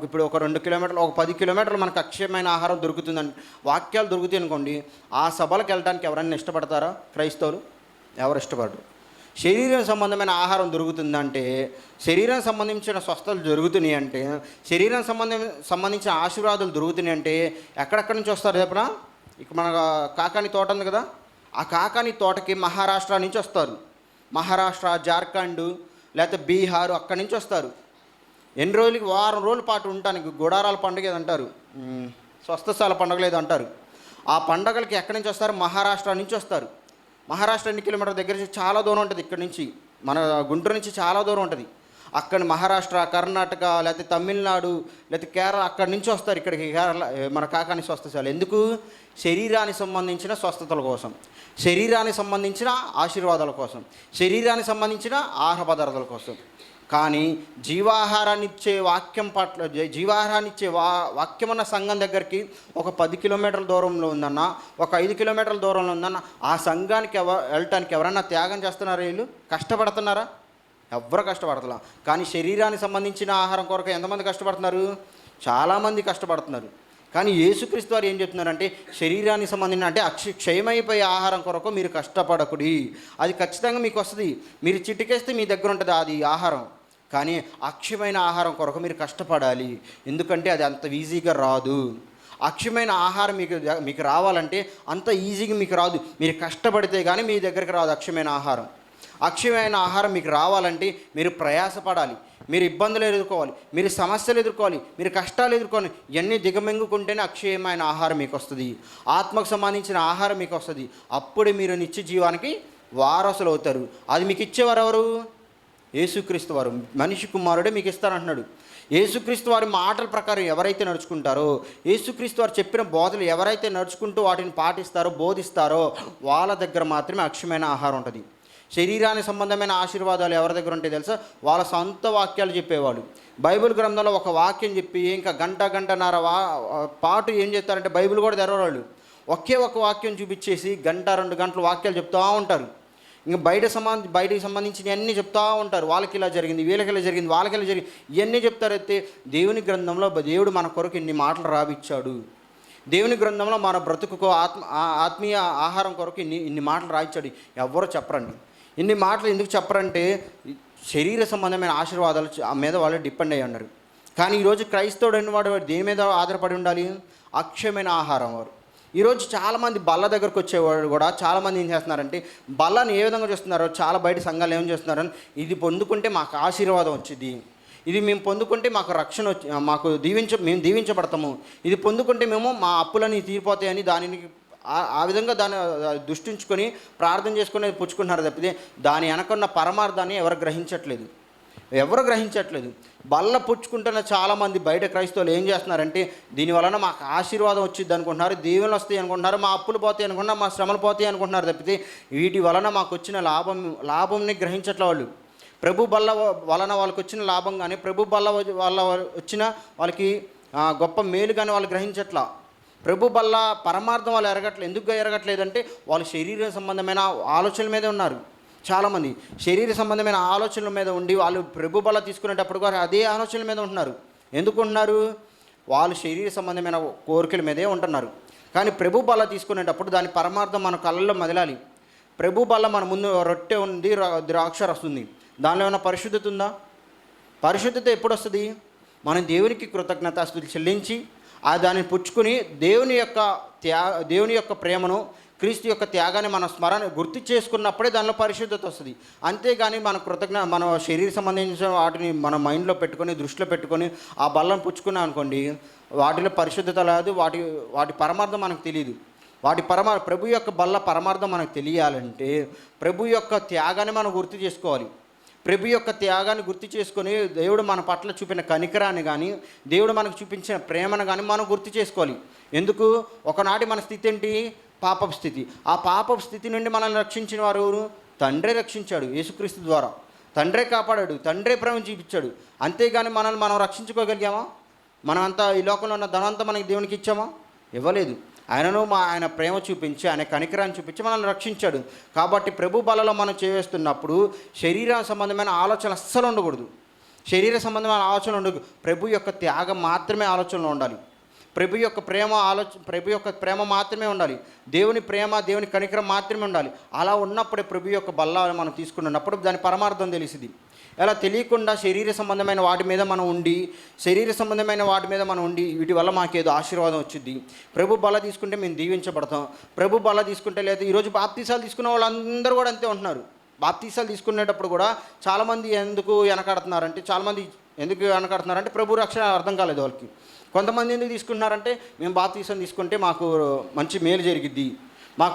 ఇప్పుడు ఒక 2 కిలోమీటర్లు, ఒక 10 కిలోమీటర్లు మనకు అక్షయమైన ఆహారం దొరుకుతుందండి. వాక్యాలు దొరుకుతాయి అనుకోండి, ఆ సభలకు వెళ్ళడానికి ఎవరైనా ఇష్టపడతారా? క్రైస్తవులు ఎవరు ఇష్టపడరు. శరీరం సంబంధమైన ఆహారం దొరుకుతుందంటే, శరీరం సంబంధించిన స్వస్థతలు జరుగుతున్నాయి అంటే, శరీరం సంబంధించిన ఆశీర్వాదాలు దొరుకుతున్నాయి అంటే ఎక్కడెక్కడి నుంచి వస్తారు చెప్పనా? ఇక మన కాకాని తోట ఉంది కదా, ఆ కాకాని తోటకి మహారాష్ట్ర నుంచి వస్తారు. మహారాష్ట్ర, జార్ఖండ్, లేకపోతే బీహారు, అక్కడి నుంచి వస్తారు. ఎన్ని రోజులకి? వారం రోజుల పాటు ఉండటానికి. గుడారాల పండుగ ఏదంటారు, స్వస్థశాల పండుగ లేదంటారు. ఆ పండుగలకి ఎక్కడి నుంచి వస్తారు? మహారాష్ట్ర నుంచి వస్తారు. మహారాష్ట్ర ఎన్ని కిలోమీటర్ల దగ్గర నుంచి? చాలా దూరం ఉంటుంది. ఇక్కడ నుంచి మన గుంటూరు నుంచి చాలా దూరం ఉంటుంది. అక్కడ మహారాష్ట్ర, కర్ణాటక, లేకపోతే తమిళనాడు, లేకపోతే కేరళ, అక్కడి నుంచి వస్తారు ఇక్కడికి కేరళ మన కాకాని స్వస్థశాల. ఎందుకు? శరీరానికి సంబంధించిన స్వస్థతల కోసం, శరీరానికి సంబంధించిన ఆశీర్వాదాల కోసం, శరీరానికి సంబంధించిన ఆహార పదార్థాల కోసం. కానీ జీవాహారాన్ని ఇచ్చే వాక్యం ఉన్న సంఘం దగ్గరికి ఒక 10 కిలోమీటర్ల దూరంలో ఉందన్న, ఒక 5 కిలోమీటర్ల దూరంలో ఉందన్న, ఆ సంఘానికి వెళ్ళటానికి ఎవరన్నా త్యాగం చేస్తున్నారా? వీళ్ళు కష్టపడుతున్నారా? ఎవ్వరు కష్టపడతలా. కానీ శరీరానికి సంబంధించిన ఆహారం కొరకు ఎంతమంది కష్టపడుతున్నారు? చాలామంది కష్టపడుతున్నారు. కానీ యేసుక్రీస్తు వారు ఏం చెప్తున్నారంటే, శరీరానికి సంబంధించిన అంటే క్షయమైపోయే ఆహారం కొరకు మీరు కష్టపడకుడి. అది ఖచ్చితంగా మీకు వస్తుంది. మీరు చిటికేస్తే మీ దగ్గర ఉంటుంది అది ఆహారం. కానీ అక్షయమైన ఆహారం కొరకు మీరు కష్టపడాలి. ఎందుకంటే అది అంత ఈజీగా రాదు. అక్షయమైన ఆహారం మీకు రావాలంటే అంత ఈజీగా మీకు రాదు. మీరు కష్టపడితే కానీ మీ దగ్గరికి రాదు అక్షయమైన ఆహారం. అక్షయమైన ఆహారం మీకు రావాలంటే మీరు ప్రయాసపడాలి, మీరు ఇబ్బందులు ఎదుర్కోవాలి, మీరు సమస్యలు ఎదుర్కోవాలి, మీరు కష్టాలు ఎదుర్కోవాలి. ఇవన్నీ దిగమింగుకుంటేనే అక్షయమైన ఆహారం మీకు వస్తుంది. ఆత్మకు సంబంధించిన ఆహారం మీకు వస్తుంది. అప్పుడే మీరు నిత్య జీవానికి వారసులు అవుతారు. అది మీకు ఇచ్చేవారు ఎవరు? యేసుక్రీస్తు వారు. మనిషి కుమారుడే మీకు ఇస్తారంటున్నాడు. యేసుక్రీస్తు వారి మాటల ప్రకారం ఎవరైతే నడుచుకుంటారో, యేసుక్రీస్తు వారు చెప్పిన బోధలు ఎవరైతే నడుచుకుంటూ వాటిని పాటిస్తారో, బోధిస్తారో, వాళ్ళ దగ్గర మాత్రమే అక్షయమైన ఆహారం ఉంటుంది. శరీరానికి సంబంధమైన ఆశీర్వాదాలు ఎవరి దగ్గర ఉంటాయి తెలుసా? వాళ్ళ సొంత వాక్యాలు చెప్పేవాళ్ళు. బైబిల్ గ్రంథంలో ఒక వాక్యం చెప్పి ఇంకా గంటన్నర పాటు ఏం చేస్తారంటే బైబిల్ కూడా తెరవరాళ్ళు. ఒకే ఒక వాక్యం చూపించేసి 1-2 గంటలు వాక్యాలు చెప్తూ ఉంటారు. ఇంకా బయటకు సంబంధించిన అన్నీ చెప్తూ ఉంటారు. వాళ్ళకి ఇలా జరిగింది, వీళ్ళకి ఇలా జరిగింది, వాళ్ళకి ఇలా జరిగింది, ఇవన్నీ చెప్తారైతే దేవుని గ్రంథంలో దేవుడు మన కొరకు ఇన్ని మాటలు రావిచ్చాడు. దేవుని గ్రంథంలో మన బ్రతుకుకు ఆత్మీయ ఆహారం కొరకు ఇన్ని మాటలు రాయించాడు. ఎవరో చెప్పరండి. ఇన్ని మాటలు ఎందుకు చెప్పరంటే శరీర సంబంధమైన ఆశీర్వాదాలు మీద వాళ్ళు డిపెండ్ అయ్యి ఉన్నారు. కానీ ఈరోజు క్రైస్తవుడు అయిన వాడు దేని మీద ఆధారపడి ఉండాలి? అక్షయమైన ఆహారం. వారు ఈరోజు చాలామంది బల్ల దగ్గరకు వచ్చేవాడు కూడా చాలామంది ఏం చేస్తున్నారంటే బల్లని ఏ విధంగా చేస్తున్నారో, చాలా బయట సంఘాలు ఏం చేస్తున్నారని, ఇది పొందుకుంటే మాకు ఆశీర్వాదం వచ్చింది, ఇది మేము పొందుకుంటే మాకు రక్షణ మేము దీవించబడతాము, ఇది పొందుకుంటే మేము మా అప్పులని తీరిపోతాయని దానిని ఆ విధంగా దాన్ని దృష్టించుకొని ప్రార్థన చేసుకుని పుచ్చుకుంటున్నారు తప్పితే దాని వెనకున్న పరమార్థాన్ని ఎవరు గ్రహించట్లేదు. బల్ల పుచ్చుకుంటున్న చాలామంది బయట క్రైస్తవులు ఏం చేస్తున్నారంటే దీని వలన మాకు ఆశీర్వాదం వచ్చింది అనుకుంటున్నారు, దీవెనలు వస్తాయి అనుకుంటున్నారు, మా అప్పులు పోతాయి అనుకుంటున్నారు, మా శ్రమలు పోతాయి అనుకుంటున్నారు తప్పితే వీటి వలన మాకు వచ్చిన లాభంని గ్రహించట్లే వాళ్ళు. ప్రభు బల్ల వలన వాళ్ళకి వచ్చిన లాభం కానీ, ప్రభు బల్ల వల్ల వచ్చిన వాళ్ళకి గొప్ప మేలు కానీ వాళ్ళు గ్రహించట్లా. ప్రభు బల్ల పరమార్థం వాళ్ళు ఎందుకు ఎరగట్లేదంటే వాళ్ళు శరీర సంబంధమైన ఆలోచనల మీదే ఉన్నారు. చాలామంది శరీర సంబంధమైన ఆలోచనల మీద ఉండి వాళ్ళు ప్రభు బల్ల తీసుకునేటప్పుడు కూడా అదే ఆలోచనల మీద ఉంటున్నారు. ఎందుకు ఉంటున్నారు? వాళ్ళు శరీర సంబంధమైన కోరికల మీదే ఉంటున్నారు. కానీ ప్రభు బల్ల తీసుకునేటప్పుడు దాని పరమార్థం మన కళ్ళల్లో మెదలాలి. ప్రభు బల్ల మన ముందు రొట్టె ఉంది, ద్రాక్షరసం ఉంది. దానిలో ఏమైనా పరిశుద్ధత ఉందా? పరిశుద్ధత ఎప్పుడు వస్తుంది? మనం దేవునికి కృతజ్ఞతాస్తుతులు చెల్లించి దాన్ని పుచ్చుకుని దేవుని యొక్క ప్రేమను, క్రీస్తు యొక్క త్యాగాన్ని మన స్మరణ గుర్తు చేసుకున్నప్పుడే దానిలో పరిశుద్ధత వస్తుంది. అంతేగాని మన శరీర సంబంధించిన వాటిని మన మైండ్లో పెట్టుకొని, దృష్టిలో పెట్టుకొని ఆ బల్లను పుచ్చుకున్నాం అనుకోండి, వాటిలో పరిశుద్ధత లేదు, వాటి పరమార్థం మనకు తెలియదు. ప్రభు యొక్క బల్ల పరమార్థం మనకు తెలియాలంటే ప్రభు యొక్క త్యాగాన్ని మనం గుర్తు చేసుకోవాలి. ప్రభు యొక్క త్యాగాన్ని గుర్తు చేసుకొని దేవుడు మన పట్ల చూపిన కనికరాన్ని కానీ, దేవుడు మనకు చూపించిన ప్రేమను కానీ మనం గుర్తు చేసుకోవాలి. ఎందుకు? ఒకనాటి మన స్థితి ఏంటి? పాపపు స్థితి. ఆ పాపపు స్థితి నుండి మనల్ని రక్షించిన వారు ఎవరు? తండ్రే రక్షించాడు. యేసుక్రీస్తు ద్వారా తండ్రే కాపాడాడు, తండ్రే ప్రేమ చూపించాడు. అంతేగాని మనల్ని మనం రక్షించుకోగలిగామా? మనమంతా ఈ లోకంలో ఉన్న ధనంతా మనకి దేవునికి ఇచ్చామా? ఇవ్వలేదు. ఆయన ప్రేమ చూపించి, ఆయన కనికరాన్ని చూపించి మనల్ని రక్షించాడు. కాబట్టి ప్రభు బలలో మనం చేస్తున్నప్పుడు శరీర సంబంధమైన ఆలోచన అస్సలు ఉండకూడదు. శరీర సంబంధమైన ఆలోచన ఉండదు. ప్రభు యొక్క త్యాగం మాత్రమే ఆలోచనలో ఉండాలి. ప్రభు యొక్క ప్రేమ మాత్రమే ఉండాలి. దేవుని ప్రేమ, దేవుని కనికరం మాత్రమే ఉండాలి. అలా ఉన్నప్పుడే ప్రభు యొక్క బల్ల మనం తీసుకున్నప్పుడు దాని పరమార్థం తెలిసింది. అలా తెలియకుండా శరీర సంబంధమైన వాటి మీద మనం ఉండి వీటి వల్ల మాకేదో ఆశీర్వాదం వచ్చింది. ప్రభు బల్ల తీసుకుంటే మేము దీవించబడతాం, ప్రభు బల్ల తీసుకుంటే లేదు. ఈరోజు బాప్తీసాలు తీసుకున్న వాళ్ళందరూ కూడా అంతే ఉంటున్నారు. బాప్తీసాలు తీసుకునేటప్పుడు కూడా చాలామంది ఎందుకు వెనకాడుతున్నారంటే ప్రభు రక్షణ అర్థం కాలేదు వాళ్ళకి. కొంతమంది ఎందుకు తీసుకుంటున్నారంటే మేము బాప్తీసం తీసుకుంటే మాకు మంచి మేలు జరిగిద్ది, మా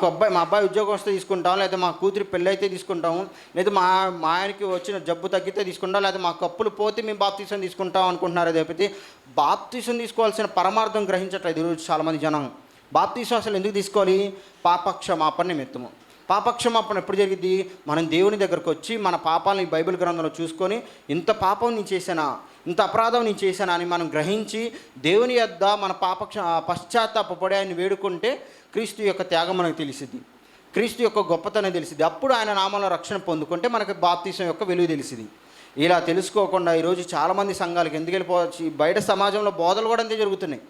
అబ్బాయి ఉద్యోగం వస్తే తీసుకుంటాం, లేదా మా కూతురి పెళ్ళి అయితే తీసుకుంటాము, లేదా మా ఆయనకి వచ్చిన జబ్బు తగ్గితే తీసుకుంటాం, లేదా మా కప్పులు పోతే మేము బాప్తీసం తీసుకుంటాం అనుకుంటున్నారు. అదేపతి బాప్తీసం తీసుకోవాల్సిన పరమార్థం గ్రహించట్లేదు ఈరోజు చాలామంది జనం. బాప్తీసం అసలు ఎందుకు తీసుకోవాలి? పాపక్షమాపణ నిమిత్తము. పాపక్షమాపణ ఎప్పుడు జరిగింది? మనం దేవుని దగ్గరకు వచ్చి మన పాపాలని బైబిల్ గ్రంథంలో చూసుకొని ఇంత పాపం నేను చేశానా, ఇంత అపరాధం నేను చేశానా అని మనం గ్రహించి దేవుని యొద్ద మన పశ్చాత్తాపడి ఆయన వేడుకుంటే క్రీస్తు యొక్క త్యాగం మనకు తెలిసింది, క్రీస్తు యొక్క గొప్పతనం తెలిసింది. అప్పుడు ఆయన నామంలో రక్షణ పొందుకుంటే మనకు బాప్తీసం యొక్క విలువ తెలిసింది. ఇలా తెలుసుకోకుండా ఈరోజు చాలామంది సంఘాలకు ఎందుకు వెళ్ళిపోవచ్చు? బయట సమాజంలో బోధలు కూడా అంతే జరుగుతున్నాయి.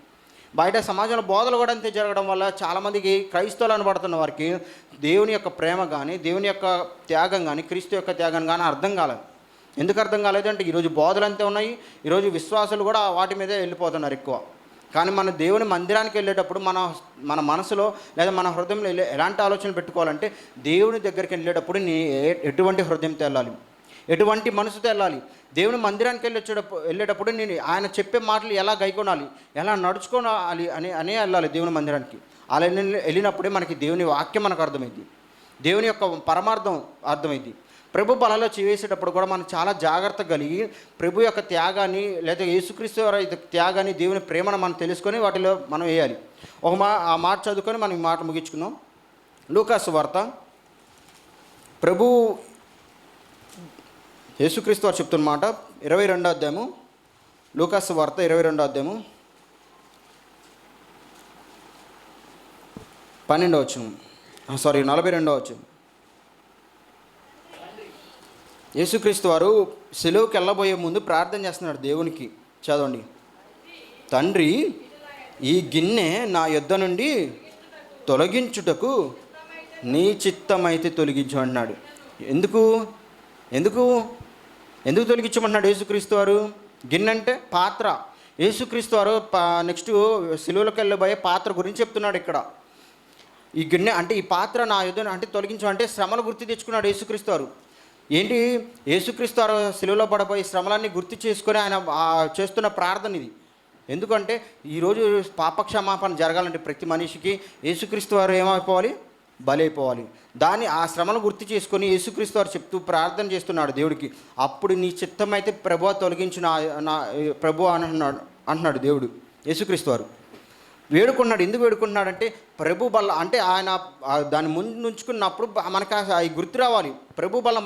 జరగడం వల్ల చాలామందికి క్రైస్తవులు అనబడుతున్న వారికి దేవుని యొక్క ప్రేమ కానీ, దేవుని యొక్క త్యాగం కానీ, క్రీస్తు యొక్క త్యాగం కానీ అర్థం కాలేదు. ఎందుకు అర్థం కాలేదు అంటే ఈరోజు బోధలు అంతే ఉన్నాయి, ఈరోజు విశ్వాసులు కూడా వాటి మీదే వెళ్ళిపోతున్నారు ఎక్కువ. కానీ మన దేవుని మందిరానికి వెళ్ళేటప్పుడు మన మనసులో లేదా మన హృదయంలో ఎలాంటి ఆలోచనలు పెట్టుకోవాలంటే దేవుని దగ్గరికి వెళ్ళేటప్పుడు ఎటువంటి హృదయంతో వెళ్ళాలి, ఎటువంటి మనసుతో వెళ్ళాలి. దేవుని మందిరానికి వెళ్ళేటప్పుడు నేను ఆయన చెప్పే మాటలు ఎలా గైకొనాలి, ఎలా నడుచుకోవాలి అనే వెళ్ళాలి దేవుని మందిరానికి. అలా వెళ్ళినప్పుడే మనకి దేవుని వాక్యం మనకు అర్థమైంది, దేవుని యొక్క పరమార్థం అర్థమైంది. ప్రభు బలలో చేసేటప్పుడు కూడా మనం చాలా జాగ్రత్త కలిగి ప్రభు యొక్క త్యాగాన్ని లేదా యేసుక్రీస్తు వారి త్యాగాన్ని, దేవుని ప్రేమను మనం తెలుసుకొని వాటిలో మనం వేయాలి. ఆ మాట చదువుకొని మనం ఈ మాట ముగించుకుందాం. లూకాసు వార్త ప్రభు యేసుక్రీస్తు వారు చెప్తున్న మాట 22వ అధ్యాయము, లూకాసు వార్త 22వ అధ్యాయము 42వ వచనం. 42వ వచనం. యేసుక్రీస్తు వారు సెలవుకి వెళ్ళబోయే ముందు ప్రార్థన చేస్తున్నాడు దేవునికి. చదవండి. తండ్రి, ఈ గిన్నె నా యొద్ద నుండి తొలగించుటకు నీ చిత్తమైతే తొలగించు అన్నాడు. ఎందుకు తొలగించమన్నాడు యేసుక్రీస్తు వారు? గిన్నె అంటే పాత్ర. యేసుక్రీస్తు వారు నెక్స్ట్ సెలవులకు వెళ్ళబోయే పాత్ర గురించి చెప్తున్నాడు ఇక్కడ. ఈ గిన్నె అంటే ఈ పాత్ర నా యొద్ద అంటే తొలగించమంటే శ్రమలు గుర్తు తెచ్చుకున్నాడు యేసుక్రీస్తు వారు. ఏంటి? యేసుక్రీస్తు వారు శిలువలో పడబోయే శ్రమలన్నీ గుర్తు చేసుకొని ఆయన చేస్తున్న ప్రార్థన ఇది. ఎందుకంటే ఈరోజు పాపక్షమాపణ జరగాలంటే ప్రతి మనిషికి యేసుక్రీస్తు వారు ఏమైపోవాలి? బలైపోవాలి. ఆ శ్రమను గుర్తు చేసుకొని యేసుక్రీస్తు వారు చెప్తూ ప్రార్థన చేస్తున్నాడు దేవుడికి. అప్పుడు నీ చిత్తం అయితే ప్రభువా తొలగించు నా ప్రభు అంటున్నాడు దేవుడు. యేసుక్రీస్తు వారు వేడుకున్నాడు. ఎందుకు వేడుకుంటున్నాడంటే ప్రభు బల్ల అంటే ఆయన దాని ముందు ఉంచుకున్నప్పుడు మనకు అవి గుర్తు రావాలి. ప్రభు బల్ల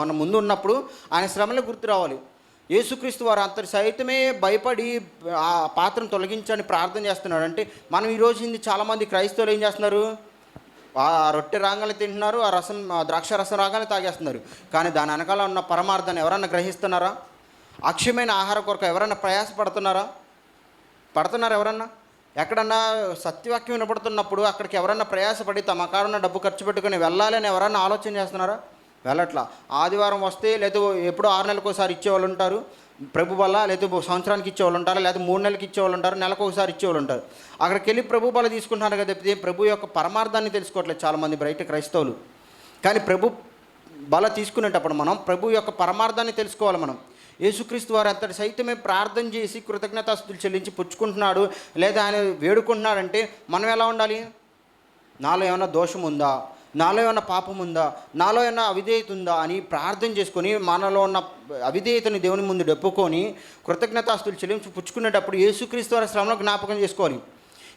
మన ముందు ఉన్నప్పుడు ఆయన శ్రమలు గుర్తు రావాలి. యేసుక్రీస్తు వారు అంతటి సైతమే భయపడి ఆ పాత్రను తొలగించని ప్రార్థన చేస్తున్నాడు. అంటే మనం ఈరోజు చాలామంది క్రైస్తవులు ఏం చేస్తున్నారు? ఆ రొట్టె రాగానే తింటున్నారు, ఆ ద్రాక్ష రసం రాగానే తాగేస్తున్నారు. కానీ దాని వెనకాల ఉన్న పరమార్థాన్ని ఎవరన్నా గ్రహిస్తున్నారా? అక్షయమైన ఆహార కొరకు ఎవరన్నా ప్రయాసపడుతున్నారా? ఎవరన్నా? ఎక్కడన్నా సత్యవాక్యం వినపడుతున్నప్పుడు అక్కడికి ఎవరన్నా ప్రయాసపడి తమ కారున్న డబ్బు ఖర్చు పెట్టుకుని వెళ్ళాలని ఎవరన్నా ఆలోచన చేస్తున్నారా? వెళ్ళట్లా. ఆదివారం వస్తే లేదా ఎప్పుడో 6 నెలలకు ఒకసారి ఇచ్చేవాళ్ళు ఉంటారు ప్రభు బల, లేదా సంవత్సరానికి ఇచ్చేవాళ్ళు ఉంటారు, లేదా 3 నెలలకు ఇచ్చేవాళ్ళు ఉంటారు, నెలకు ఒకసారి ఇచ్చేవాళ్ళు ఉంటారు. అక్కడికి వెళ్ళి ప్రభు బల తీసుకుంటున్నారు కదా తప్పితే ప్రభు యొక్క పరమార్థాన్ని తెలుసుకోవట్లేదు చాలామంది బయట క్రైస్తవులు. కానీ ప్రభు బల తీసుకునేటప్పుడు మనం ప్రభు యొక్క పరమార్థాన్ని తెలుసుకోవాలి. మనం యేసుక్రీస్తు వారు అంతటి సైతమే ప్రార్థన చేసి కృతజ్ఞతాస్తుతులు చెల్లించి పుచ్చుకుంటున్నాడు లేదా ఆయన వేడుకుంటున్నాడంటే మనం ఎలా ఉండాలి? నాలో ఏమైనా దోషం ఉందా, నాలో ఏమైనా పాపం ఉందా, నాలో ఏమైనా అవిధేయత ఉందా అని ప్రార్థన చేసుకొని మనలో ఉన్న అవిధేయతని దేవుని ముందు డెప్పుకొని కృతజ్ఞతాస్తుతులు చెల్లించి పుచ్చుకునేటప్పుడు యేసుక్రీస్తు వారి శ్రమను జ్ఞాపకం చేసుకోవాలి.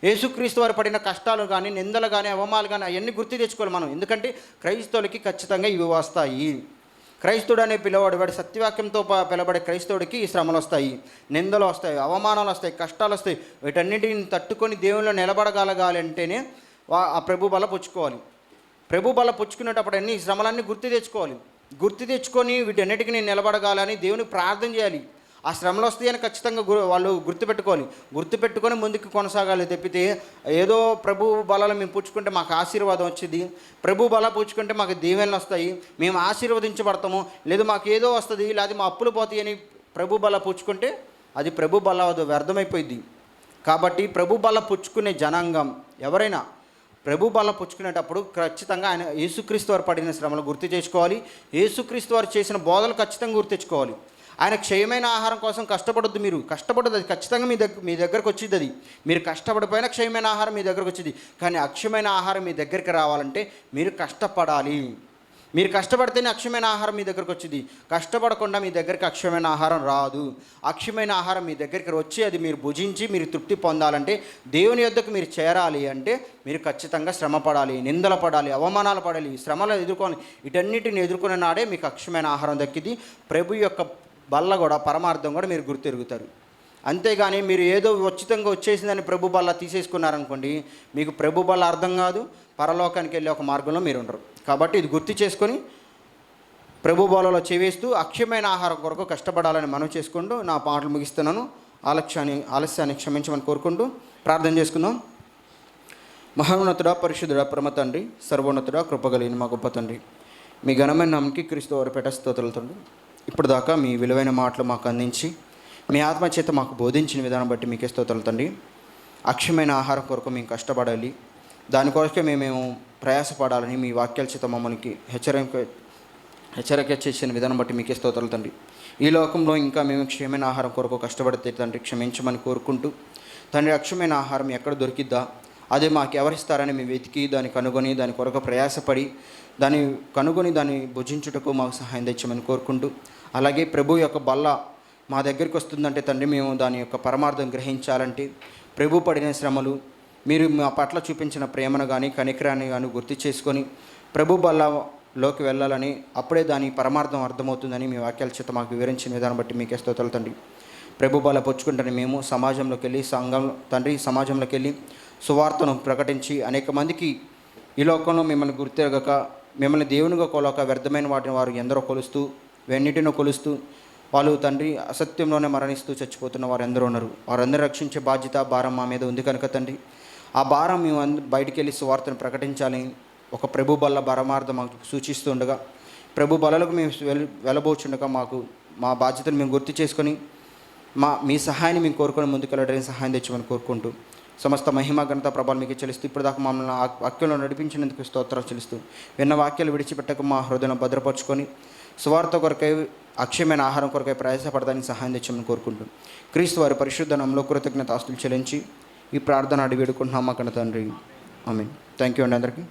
యేసుక్రీస్తు వారు పడిన కష్టాలు కానీ, నిందలు కానీ, అవమానాలు కానీ అవన్నీ గుర్తు తెచ్చుకోవాలి మనం. ఎందుకంటే క్రైస్తవులకి ఖచ్చితంగా ఇవి వస్తాయి. క్రైస్తవుడు అనే పిల్లవాడు, వాడి సత్యవాక్యంతో పిలబడే క్రైస్తవుడికి ఈ శ్రమలు వస్తాయి, నిందలు వస్తాయి, అవమానాలు వస్తాయి, కష్టాలు వస్తాయి. వీటన్నిటిని తట్టుకొని దేవునిలో నిలబడగలగాలి అంటేనే ఆ ప్రభు బల పుచ్చుకోవాలి. ప్రభు బల పుచ్చుకునేటప్పుడు అన్ని శ్రమలన్నీ గుర్తు తెచ్చుకోవాలి. గుర్తు తెచ్చుకొని వీటన్నిటికీ నేను నిలబడగాలని దేవుని ప్రార్థన చేయాలి. ఆ శ్రమలు వస్తాయని ఖచ్చితంగా వాళ్ళు గుర్తుపెట్టుకోవాలి. గుర్తుపెట్టుకొని ముందుకు కొనసాగాలి తప్పితే ఏదో ప్రభు బలాలు మేము పుచ్చుకుంటే మాకు ఆశీర్వాదం వచ్చింది, ప్రభు బల పుచ్చుకుంటే మాకు దీవెనలు వస్తాయి, మేము ఆశీర్వదించబడతాము, లేదు మాకు ఏదో వస్తుంది, లేదా మా అప్పులు పోతాయి అని ప్రభు బల పుచ్చుకుంటే అది ప్రభు బల వ్యర్థమైపోయింది. కాబట్టి ప్రభు బల పుచ్చుకునే జనాంగం ఎవరైనా ప్రభు బలం పుచ్చుకునేటప్పుడు ఖచ్చితంగా ఆయన యేసుక్రీస్తు వారు పడిన శ్రమలు గుర్తు చేసుకోవాలి. యేసుక్రీస్తు వారు చేసిన బోధలు ఖచ్చితంగా గుర్తు తెచ్చుకోవాలి. ఆయన క్షయమైన ఆహారం కోసం కష్టపడొద్దు. మీరు కష్టపడదు, అది ఖచ్చితంగా మీ దగ్గరకు వచ్చింది. అది మీరు కష్టపడిపోయినా క్షయమైన ఆహారం మీ దగ్గరకు వచ్చింది. కానీ అక్షయమైన ఆహారం మీ దగ్గరికి రావాలంటే మీరు కష్టపడాలి. మీరు కష్టపడితేనే అక్షయమైన ఆహారం మీ దగ్గరకు వచ్చింది. కష్టపడకుండా మీ దగ్గరికి అక్షయమైన ఆహారం రాదు. అక్షయమైన ఆహారం మీ దగ్గరికి వచ్చి అది మీరు భుజించి మీరు తృప్తి పొందాలంటే, దేవుని యొద్దకు మీరు చేరాలి అంటే మీరు ఖచ్చితంగా శ్రమ పడాలి, నిందలు పడాలి, అవమానాలు పడాలి, శ్రమలు ఎదుర్కోవాలి. వీటన్నిటిని ఎదుర్కొనే నాడే మీకు అక్షయమైన ఆహారం దక్కింది. ప్రభు యొక్క బల్ల కూడా పరమార్థం కూడా మీరు గుర్తెరుగుతారు. అంతేగాని మీరు ఏదో ఉచితంగా వచ్చేసిందని ప్రభు బల్ల తీసేసుకున్నారనుకోండి, మీకు ప్రభు బల్ల అర్థం కాదు, పరలోకానికి వెళ్ళే ఒక మార్గంలో మీరు ఉండరు. కాబట్టి ఇది గుర్తు చేసుకొని ప్రభు బలలో చేవేస్తూ అక్షయమైన ఆహారం కొరకు కష్టపడాలని మనం చేసుకుంటూ నా పాటలు ముగిస్తున్నాను. ఆలస్యాన్ని క్షమించమని కోరుకుంటూ ప్రార్థన చేసుకుందాం. మహోన్నతుడా, పరిశుద్ధుడా, పరమ తండ్రి, సర్వోన్నతుడా, కృపగలిగిన మా గొప్ప తండ్రి, మీ ఘనమైన నామముకి క్రీస్తు వారి పేట స్తోత్రాలు తండ్రి. ఇప్పుడు దాకా మీ విలువైన మాటలు మాకు అందించి మీ ఆత్మచేత మాకు బోధించిన విధానం బట్టి మీకే స్తోత్రాలు తండ్రి. అక్షయమైన ఆహారం కొరకు మేము కష్టపడాలి, దానికొరకే మేము ప్రయాసపడాలని మీ వాక్యాల చేత మమ్మల్ని హెచ్చరిక చేసిన విధానం బట్టి మీకే స్తోత్రాలు తండ్రి. ఈ లోకంలో ఇంకా మేము క్షయమైన ఆహారం కొరకు కష్టపడితే తండ్రి క్షమించమని కోరుకుంటూ, తండ్రి అక్షయమైన ఆహారం ఎక్కడ దొరికిద్దా అదే మాకు ఎవరిస్తారని మేము వెతికి దాన్ని కనుగొని దాని కొరకు ప్రయాసపడి దాన్ని కనుగొని దాన్ని భుజించుటకు మాకు సహాయం తెచ్చమని కోరుకుంటూ, అలాగే ప్రభు యొక్క బల్ల మా దగ్గరికి వస్తుందంటే తండ్రి మేము దాని యొక్క పరమార్థం గ్రహించాలంటే ప్రభు పడిన శ్రమలు, మీరు మా పట్ల చూపించిన ప్రేమను కానీ కనికరాన్ని కానీ గుర్తు చేసుకొని ప్రభు బల్లలోకి వెళ్ళాలని, అప్పుడే దాని పరమార్థం అర్థమవుతుందని మీ వాక్యాల చేత మాకు వివరించిన విధానం బట్టి మీకే స్తోత్రాలు తండ్రి. ప్రభు బల్ల పుచ్చుకుంటే మేము సమాజంలోకి వెళ్ళి సమాజంలోకి వెళ్ళి సువార్తను ప్రకటించి అనేక మందికి ఈ లోకంలో మిమ్మల్ని గుర్తెరగక మిమ్మల్ని దేవునిగా కొలక వ్యర్థమైన వాటిని వారు ఎందరో కొలుస్తూ వెన్నిటినో కొలుస్తూ వాళ్ళు తండ్రి అసత్యంలోనే మరణిస్తూ చచ్చిపోతున్న వారు ఎందరో ఉన్నారు. వారందరూ రక్షించే బాధ్యత భారం మా మీద ఉంది కనుక తండ్రి, ఆ భారం మేము బయటికి వెళ్ళి సువార్తను ప్రకటించాలి. ఒక ప్రభు బల్ల పరమార్థం మాకు సూచిస్తూ ఉండగా, ప్రభు బలలకు మేము వెళ్ళబోచుండగా మా బాధ్యతను మేము గుర్తు చేసుకొని మీ సహాయాన్ని మేము కోరుకొని ముందుకెళ్ళడానికి సహాయం తెచ్చమని కోరుకుంటూ, సమస్త మహిమ ఘనత ప్రభావం మీకు చెల్లిస్తూ ఇప్పుడు దాకా మమ్మల్ని వాక్యంలో నడిపించినందుకు స్తోత్రాలు చెల్లిస్తూ, విన్న వాక్యాలు విడిచిపెట్టక మా హృదయం భద్రపరుచుకొని సువార్త కొరకై అక్షయమైన ఆహారం కొరకై ప్రయాసపడడానికి సహాయం తెచ్చమని కోరుకుంటూ, క్రీస్తు వారి పరిశుద్ధ నామములో కృతజ్ఞతాస్తుతులు చెల్లించి ఈ ప్రార్థన అడిగి వేడుకుంటున్నాం మా కన్న తండ్రి. ఆమేన్. థ్యాంక్ యూ అండి అందరికీ.